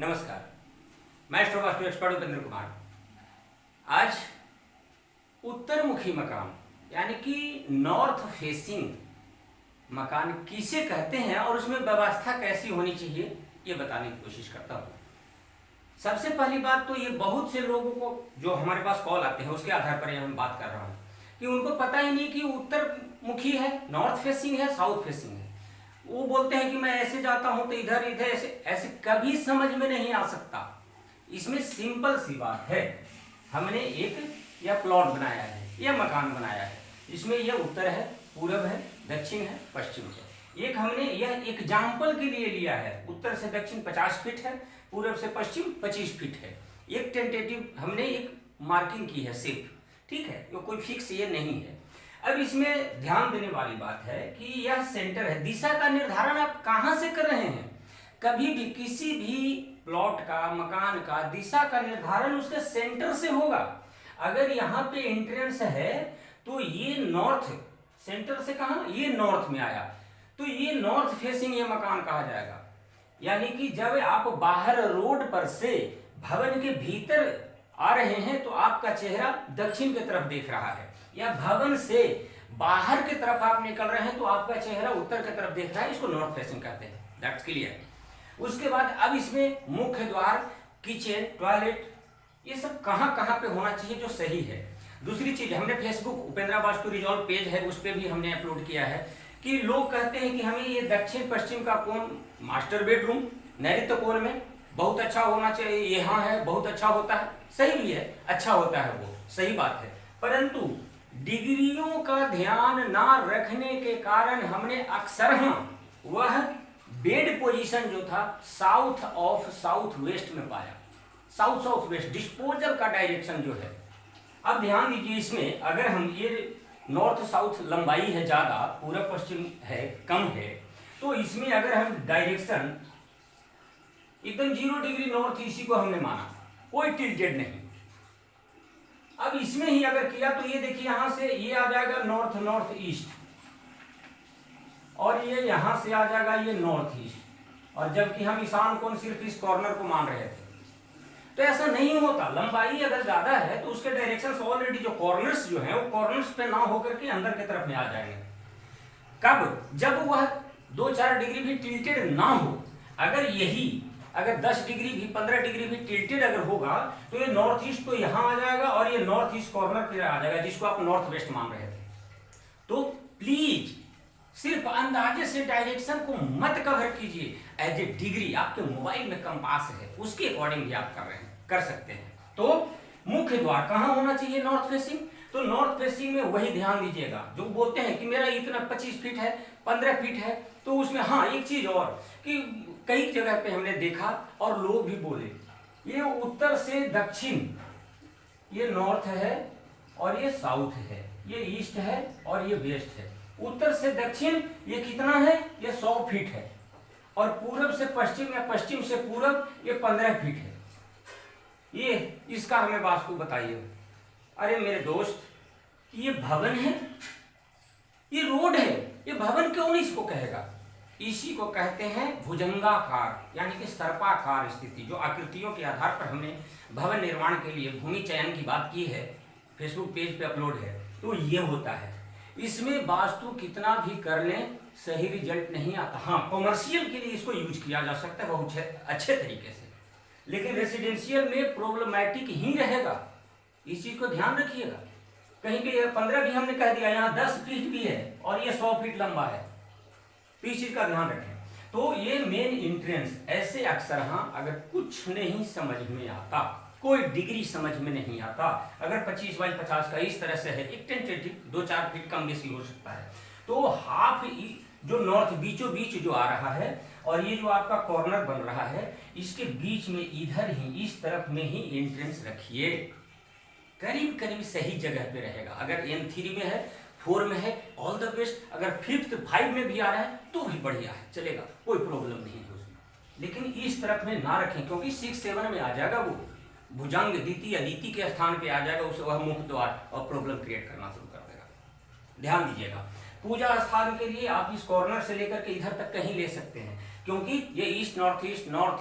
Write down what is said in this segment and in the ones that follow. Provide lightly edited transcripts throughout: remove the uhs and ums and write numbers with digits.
नमस्कार, मैं एस्ट्रोवास्तु एक्सपर्ट उपेंद्र कुमार। आज उत्तरमुखी मकान यानी कि नॉर्थ फेसिंग मकान किसे कहते हैं और उसमें व्यवस्था कैसी होनी चाहिए ये बताने की कोशिश करता हूँ। सबसे पहली बात तो ये बहुत से लोगों को जो हमारे पास कॉल आते हैं उसके आधार पर हम बात कर रहा हूँ कि उनको पता ही नहीं कि उत्तरमुखी है, नॉर्थ फेसिंग है, साउथ फेसिंग है। वो बोलते हैं कि मैं ऐसे जाता हूं तो इधर इधर ऐसे ऐसे कभी समझ में नहीं आ सकता। इसमें सिंपल सी बात है, हमने एक यह प्लॉट बनाया है, यह मकान बनाया है, इसमें यह उत्तर है, पूरब है, दक्षिण है, पश्चिम है। एक हमने यह एग्जाम्पल के लिए लिया है, उत्तर से दक्षिण 50 फीट है, पूरब से पश्चिम 25 फीट है। एक टेंटेटिव हमने एक मार्किंग की है सिर्फ, ठीक है, वो कोई फिक्स ये नहीं है। अब इसमें ध्यान देने वाली बात है कि यह सेंटर है। दिशा का निर्धारण आप कहां से कर रहे हैं? कभी भी किसी भी प्लॉट का, मकान का दिशा का निर्धारण उसके सेंटर से होगा। अगर यहाँ पे एंट्रेंस है तो ये नॉर्थ, सेंटर से कहा, ये नॉर्थ में आया तो ये नॉर्थ फेसिंग ये मकान कहा जाएगा। यानी कि जब आप बाहर रोड पर से भवन के भीतर आ रहे हैं तो आपका चेहरा दक्षिण की तरफ देख रहा है, या भवन से बाहर की तरफ आप निकल रहे हैं तो आपका चेहरा उत्तर की तरफ देख रहा है, इसको नॉर्थ फेसिंग कहते हैं। That's clear. उसके बाद अब इसमें मुख्य द्वार, किचन, टॉयलेट, ये सब कहां कहां पे होना चाहिए जो सही है। दूसरी चीज, हमने Facebook Upendra vastu resolve page है, उस पर भी हमने अपलोड किया है कि लोग कहते हैं कि हमें ये दक्षिण पश्चिम का कोण, मास्टर बेडरूम नैऋत्य कोण में बहुत अच्छा होना चाहिए, यहाँ है बहुत अच्छा होता है, सही भी है, अच्छा होता है, वो सही बात है। परंतु डिग्रियों का ध्यान ना रखने के कारण हमने अक्सर वह बेड पोजीशन जो था साउथ ऑफ साउथ वेस्ट में पाया। साउथ साउथ वेस्ट डिस्पोजल का डायरेक्शन जो है। अब ध्यान दीजिए, इसमें अगर हम ये नॉर्थ साउथ लंबाई है ज्यादा, पूरब पश्चिम है कम है, तो इसमें अगर हम डायरेक्शन एकदम 0 डिग्री नॉर्थ, इसी को हमने माना, कोई टिल्टेड नहीं। अब इसमें ही अगर किया तो ये देखिए यहां से ये आ जाएगा नॉर्थ नॉर्थ ईस्ट, और ये यहां से आ जाएगा ये नॉर्थ ईस्ट, और जबकि हम ईशान कोण सिर्फ इस कॉर्नर को मान रहे थे। तो ऐसा नहीं होता। लंबाई अगर ज्यादा है तो उसके डायरेक्शंस ऑलरेडी जो कॉर्नर्स जो हैं वो कॉर्नर्स पे ना होकर के अंदर की तरफ में आ जाएंगे। कब? जब वह 2-4 डिग्री भी टिल्टेड ना हो। अगर 10 डिग्री भी 15 डिग्री भी टिल्टेड अगर होगा तो ये नॉर्थ ईस्ट तो यहां आ जाएगा और ये नॉर्थ ईस्ट कॉर्नर पे आ जाएगा, जिसको आप नॉर्थ वेस्ट मान रहे थे। तो प्लीज सिर्फ अंदाजे से डायरेक्शन को मत कवर कीजिए। एज ए डिग्री आपके मोबाइल में कंपास है, उसके अकॉर्डिंग भी आप कर सकते हैं। तो मुख्य द्वार कहां होना चाहिए? North facing. तो नॉर्थ फेसिंग में वही ध्यान दीजिएगा जो बोलते हैं कि मेरा इतना 25 फीट है, 15 फीट है, तो उसमें हाँ एक चीज और कि कई जगह पे हमने देखा और लोग भी बोले, ये उत्तर से दक्षिण ये नॉर्थ है और ये साउथ है, ये ईस्ट है और ये वेस्ट है। उत्तर से दक्षिण ये कितना है? ये 100 फीट है, और पूरब से पश्चिम या पश्चिम से पूरब ये 15 फीट है। ये इसका हमें वास्तु बताइए। अरे मेरे दोस्त, ये भवन है, ये रोड है, ये भवन क्यों नहीं इसको कहेगा? इसी को कहते हैं भुजंगाकार यानी कि सर्पाकार स्थिति। जो आकृतियों के आधार पर हमने भवन निर्माण के लिए भूमि चयन की बात की है, फेसबुक पेज पे अपलोड है, तो ये होता है। इसमें वास्तु कितना भी कर लें सही रिजल्ट नहीं आता। हाँ, कॉमर्शियल के लिए इसको यूज किया जा सकता है बहुत अच्छे तरीके से, लेकिन रेसिडेंशियल में प्रॉब्लमैटिक ही रहेगा। इस चीज को ध्यान रखिएगा। कहीं पे 15 भी हमने कह दिया, यहाँ 10 फीट भी है और ये 100 फीट लंबा है, तो इस चीज का ध्यान रखें। तो ये मेन एंट्रेंस ऐसे अक्सर हाँ अगर कुछ नहीं समझ में आता, कोई डिग्री समझ में नहीं आता, अगर 25 बाई 50 का इस तरह से है, एक टेंटेटिव 2-4 फीट कम बेसी हो सकता है, तो हाफ जो नॉर्थ बीचों बीच जो आ रहा है और ये जो आपका कॉर्नर बन रहा है, इसके बीच में इधर ही इस तरफ में ही एंट्रेंस रखिए। करीब करीब सही जगह पे रहेगा। अगर N3 में है, 4 में है, ऑल द बेस्ट। अगर 5th में भी आ रहा है तो भी बढ़िया है, चलेगा, कोई प्रॉब्लम नहीं है उसमें। लेकिन इस तरफ में ना रखें, क्योंकि 6-7 में आ जाएगा, वो भुजंग द्वितीय अदिति के स्थान पे आ जाएगा, उसे वह मुख्य द्वार और प्रॉब्लम क्रिएट करना शुरू कर देगा। ध्यान दीजिएगा। पूजा स्थान के लिए आप इस कॉर्नर से लेकर के इधर तक कहीं ले सकते हैं। क्योंकि ये ईस्ट नॉर्थ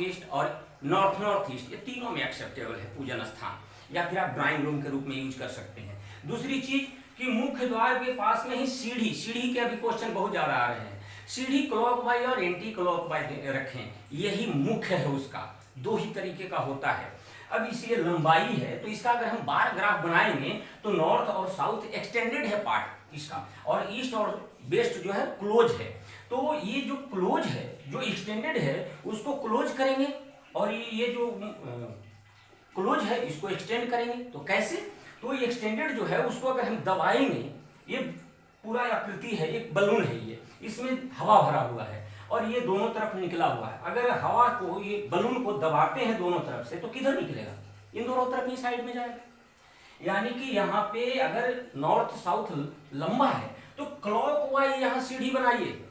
ईस्ट और नॉर्थ ईस्ट ये तीनों में एक्सेप्टेबल है पूजन स्थान, या फिर आप ड्राइंग रूम के रूप में यूज कर सकते हैं। दूसरी चीज कि मुख्य द्वार के पास में ही सीढ़ी के अभी क्वेश्चन बहुत ज्यादा आ रहे हैं। सीढ़ी क्लॉकवाइज और एंटी क्लॉकवाइज रखें, यही मुख्य है उसका, दो ही तरीके का होता है। अब इसी लंबाई है तो इसका अगर हम बार ग्राफ बनाएंगे तो नॉर्थ और साउथ एक्सटेंडेड है पार्ट इसका, और ईस्ट और वेस्ट जो है क्लोज है। तो ये जो क्लोज है, जो एक्सटेंडेड है उसको क्लोज करेंगे, और ये जो क्लोज है इसको एक्सटेंड करेंगे। तो कैसे? तो ये एक्सटेंडेड जो है उसको अगर हम दबाएंगे, ये पूरा आकृति है, एक बलून है ये, इसमें हवा भरा हुआ है और ये दोनों तरफ निकला हुआ है। अगर हवा को, ये बलून को दबाते हैं दोनों तरफ से तो किधर निकलेगा? इन दोनों तरफ ही साइड में जाएगा। यानी कि यहाँ पे अगर नॉर्थ साउथ लंबा है तो क्लॉकवाइज यहाँ सीढ़ी बनाइए।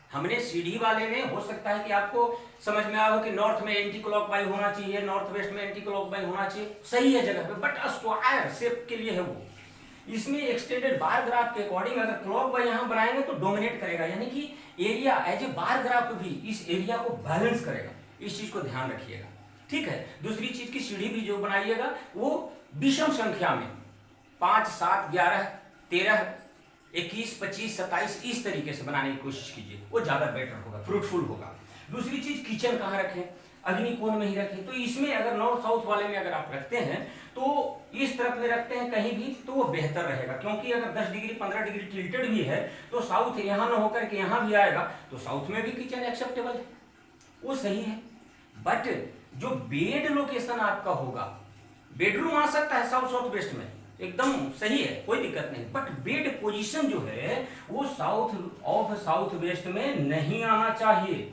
हमने सीढ़ी वाले में हो सकता है कि आपको समझ में आया हो कि नॉर्थ में एंटी क्लॉकवाइज होना चाहिए, नॉर्थ वेस्ट में एंटी क्लॉकवाइज होना चाहिए, सही है जगह पे, बट स्क्वायर शेप के लिए है वो। इसमें एक्सटेंडेड बार ग्राफ के अकॉर्डिंग अगर क्लॉकवाइज यहाँ बनाएंगे तो डोमिनेट करेगा, यानी कि area as a bar graph भी इस एरिया को बैलेंस करेगा। इस चीज को ध्यान रखिएगा, ठीक है। दूसरी चीज की सीढ़ी भी जो बनाइएगा वो विषम संख्या में 5, 7, 11, 13, 21, 25, 27 इस तरीके से बनाने की कोशिश कीजिए, वो ज्यादा बेटर होगा, फ्रूटफुल होगा। दूसरी चीज किचन कहाँ रखें? अग्निकोण में ही रखें। तो इसमें अगर नॉर्थ साउथ वाले में अगर आप रखते हैं तो इस तरफ में रखते हैं कहीं भी तो वो बेहतर रहेगा, क्योंकि अगर 10 डिग्री 15 डिग्री टिल्टेड भी है तो साउथ यहाँ न होकर के यहाँ भी आएगा, तो साउथ में भी किचन एक्सेप्टेबल है, वो सही है। बट जो बेड लोकेशन आपका होगा, बेडरूम आ सकता है साउथ वेस्ट में, एकदम सही है, कोई दिक्कत नहीं, बट बेड पोजीशन जो है वो साउथ वेस्ट में नहीं आना चाहिए।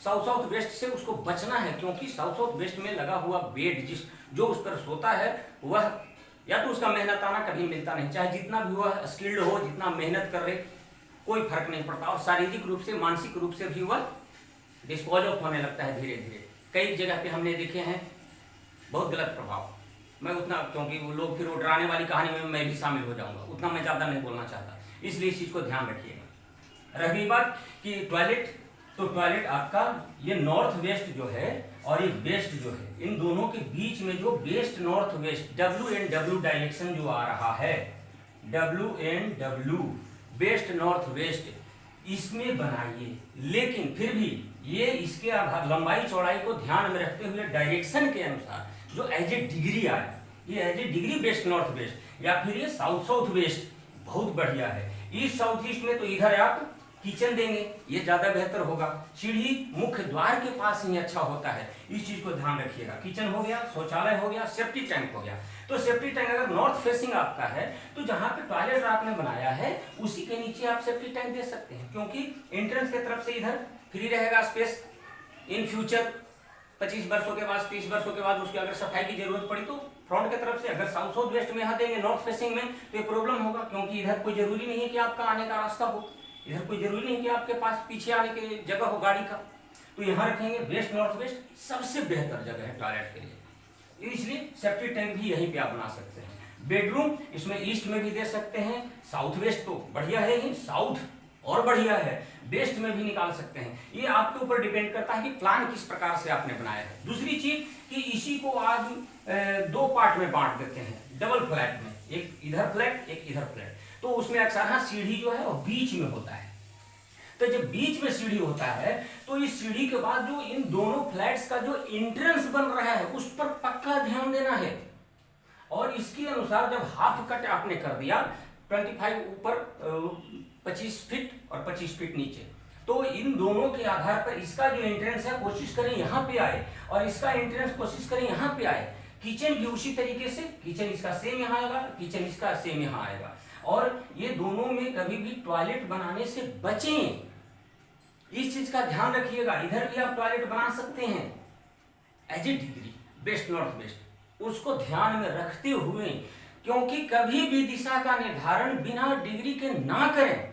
साउथ वेस्ट से उसको बचना है, क्योंकि साउथ वेस्ट में लगा हुआ बेड जो उस पर सोता है वह या तो उसका मेहनताना कभी मिलता नहीं, चाहे जितना भी वह स्किल्ड हो, जितना मेहनत कर रहे, कोई फर्क नहीं पड़ता, और शारीरिक रूप से मानसिक रूप से भी वह डिस्पोज ऑफ होने लगता है धीरे धीरे। कई जगह पे हमने देखे हैं बहुत गलत प्रभाव। मैं उतना, क्योंकि वो लोग फिर वो डराने वाली कहानी में मैं भी शामिल हो जाऊंगा, उतना मैं ज्यादा नहीं बोलना चाहता, इसलिए इस चीज को ध्यान रखिएगा। रही बात कि टॉयलेट, तो टॉयलेट आपका ये नॉर्थ वेस्ट जो है और ये वेस्ट जो है, इन दोनों के बीच में जो waste north waste WNW direction जो आ रहा है, WNW वेस्ट नॉर्थ वेस्ट, इसमें बनाइए। लेकिन फिर भी ये इसके लंबाई चौड़ाई को ध्यान में रखते हुए डायरेक्शन के अनुसार जो एज ए डिग्री आए, ये as a degree west north west, या फिर ये साउथ वेस्ट बहुत बढ़िया है। ईस्ट साउथ ईस्ट में तो इधर आप किचन देंगे, ये ज्यादा बेहतर होगा। सीढ़ी मुख्य द्वार के पास ही अच्छा होता है, इस चीज को ध्यान रखिएगा। किचन हो गया, शौचालय हो गया, सेफ्टी टैंक हो गया। तो सेफ्टी टैंक अगर नॉर्थ फेसिंग आपका है तो जहां पे टॉयलेट आपने बनाया है उसी के नीचे आप सेफ्टी टैंक दे सकते हैं, क्योंकि एंट्रेंस के तरफ से इधर फ्री रहेगा स्पेस। इन फ्यूचर 25 वर्षों के बाद, 30 वर्षों के बाद उसकी अगर सफाई की जरूरत पड़ी तो फ्रंट की तरफ से, अगर साउथ वेस्ट में यहाँ देंगे नॉर्थ फेसिंग में तो ये प्रॉब्लम होगा, क्योंकि इधर कोई जरूरी नहीं है कि आपका आने का रास्ता हो, इधर कोई जरूरी नहीं कि आपके पास पीछे आने की जगह हो गाड़ी का, तो यहाँ रखेंगे। वेस्ट नॉर्थ वेस्ट सबसे बेहतर जगह है टॉयलेट के लिए, इसलिए सेफ्टी टैंक भी यहीं पे आप बना सकते हैं। बेडरूम इसमें ईस्ट में भी दे सकते हैं, साउथ वेस्ट तो बढ़िया है ही, साउथ और बढ़िया है, वेस्ट में भी निकाल सकते हैं। ये आपके ऊपर डिपेंड करता है कि प्लान किस प्रकार से आपने बनाया है। दूसरी चीज कि इसी को आज 2 पार्ट में बांट देते हैं, डबल फ्लैट में, एक इधर फ्लैट एक इधर फ्लैट, तो उसमें अक्सर सीढ़ी जो है वो बीच में होता है। तो जब बीच में सीढ़ी होता है तो इस सीढ़ी के बाद जो इन दोनों फ्लैट्स का जो एंट्रेंस बन रहा है उस पर पक्का ध्यान देना है। और इसके अनुसार जब हाफ कट आपने कर दिया, 25 ऊपर 25 फीट और 25 फीट नीचे, तो इन दोनों के आधार पर इसका जो एंट्रेंस है कोशिश करें यहाँ पे आए, और इसका एंट्रेंस कोशिश करें यहाँ पे आए। किचन भी उसी तरीके से, किचन इसका सेम यहाँ आएगा, किचन इसका सेम यहाँ आएगा, और ये दोनों में कभी भी टॉयलेट बनाने से बचें, इस चीज का ध्यान रखिएगा। इधर भी आप टॉयलेट बना सकते हैं as a degree west north west, उसको ध्यान में रखते हुए, क्योंकि कभी भी दिशा का निर्धारण बिना डिग्री के ना करें।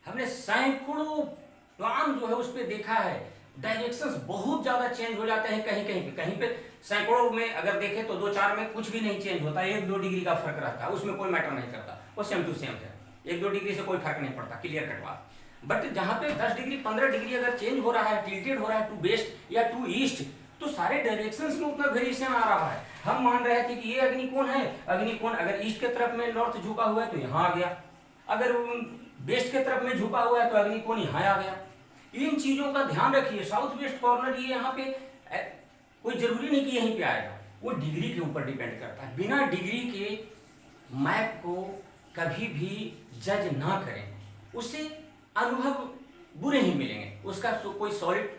हमने सैकड़ों प्लान जो है उस पर देखा है, डायरेक्शंस बहुत ज्यादा चेंज हो जाते हैं, कहीं पे सैकड़ों में अगर देखें तो 2-4 में कुछ भी नहीं चेंज होता, 1-2 डिग्री का फर्क रहता है, उसमें कोई मैटर नहीं करता, वो सेम टू सेम है, 1-2 डिग्री से कोई फर्क नहीं पड़ता, क्लियर कट बात। बट जहाँ पे 10 डिग्री 15 डिग्री अगर चेंज हो रहा है, टिल्टेड हो रहा है टू वेस्ट या टू ईस्ट, तो सारे डायरेक्शंस में उतना वेरिएशन आ रहा है। हम मान रहे थे कि ये अग्निकोण है, अग्निकोण अगर ईस्ट के तरफ में नॉर्थ झुका हुआ है तो यहाँ आ गया, अगर वेस्ट के तरफ में झुका हुआ है तो अग्निकोण यहाँ आ गया। इन चीजों का ध्यान रखिए। साउथ वेस्ट कॉर्नर ये यहाँ पे कोई जरूरी नहीं कि यहीं पे आएगा, वो डिग्री के ऊपर डिपेंड करता है। बिना डिग्री के मैप को कभी भी जज ना करें, उससे अनुभव बुरे ही मिलेंगे, उसका कोई सॉलिड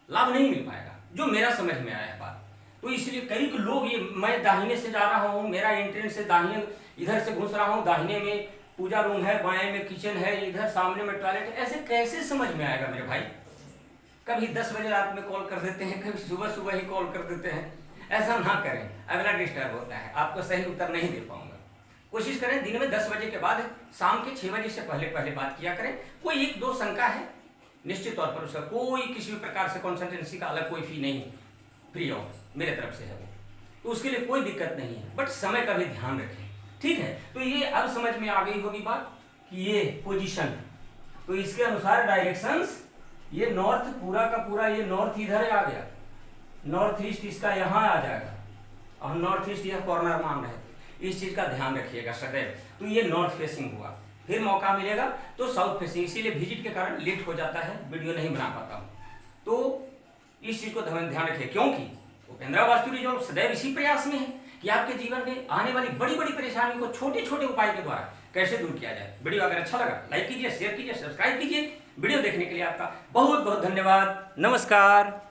लाभ नहीं मिल पाएगा, जो मेरा समझ में आया है बात। तो इसलिए कई लोग ये, मैं दाहिने से जा रहा हूँ, मेरा एंट्रेंस से दाहिने इधर से घुस रहा हूँ, दाहिने में पूजा रूम है, बाएं में किचन है, इधर सामने में टॉयलेट है, ऐसे कैसे समझ में आएगा मेरे भाई। कभी 10 बजे रात में कॉल कर देते हैं, कभी सुबह सुबह ही कॉल कर देते हैं, ऐसा ना करें, अगला डिस्टर्ब होता है, आपको सही उत्तर नहीं दे पाऊंगा। कोशिश करें दिन में 10 बजे के बाद, शाम के 6 बजे से पहले पहले बात किया करें। कोई 1-2 शंका है, निश्चित तौर पर उसका कोई किसी भी प्रकार से कंसल्टेंसी का अलग कोई फी नहीं, फ्री ऑफ मेरे तरफ से है वो, तो उसके लिए कोई दिक्कत नहीं है, बट समय का भी ध्यान रखें, ठीक है। तो ये अब समझ में आ गई होगी बात कि ये पोजीशन, तो इसके अनुसार डायरेक्शंस, ये नॉर्थ पूरा का पूरा, ये नॉर्थ इधर आ गया, नॉर्थ ईस्ट इसका यहाँ आ जाएगा, और नॉर्थ ईस्ट यह कॉर्नर मान रहे थे, इस चीज का ध्यान रखिएगा सदैव। तो ये नॉर्थ फेसिंग हुआ, फिर मौका मिलेगा तो साउथ फेसिंग, इसीलिए विजिट के कारण लेट हो जाता है, वीडियो नहीं बना पाता हूँ, तो इस चीज को ध्यान रखिए, क्योंकि उपेंद्रा वास्तु रिजॉर्ट सदैव इसी प्रयास में है कि आपके जीवन में आने वाली बड़ी बड़ी परेशानियों को छोटे छोटे उपाय के द्वारा कैसे दूर किया जाए। वीडियो अगर अच्छा लगा लाइक कीजिए, शेयर कीजिए, सब्सक्राइब कीजिए। वीडियो देखने के लिए आपका बहुत बहुत धन्यवाद। नमस्कार।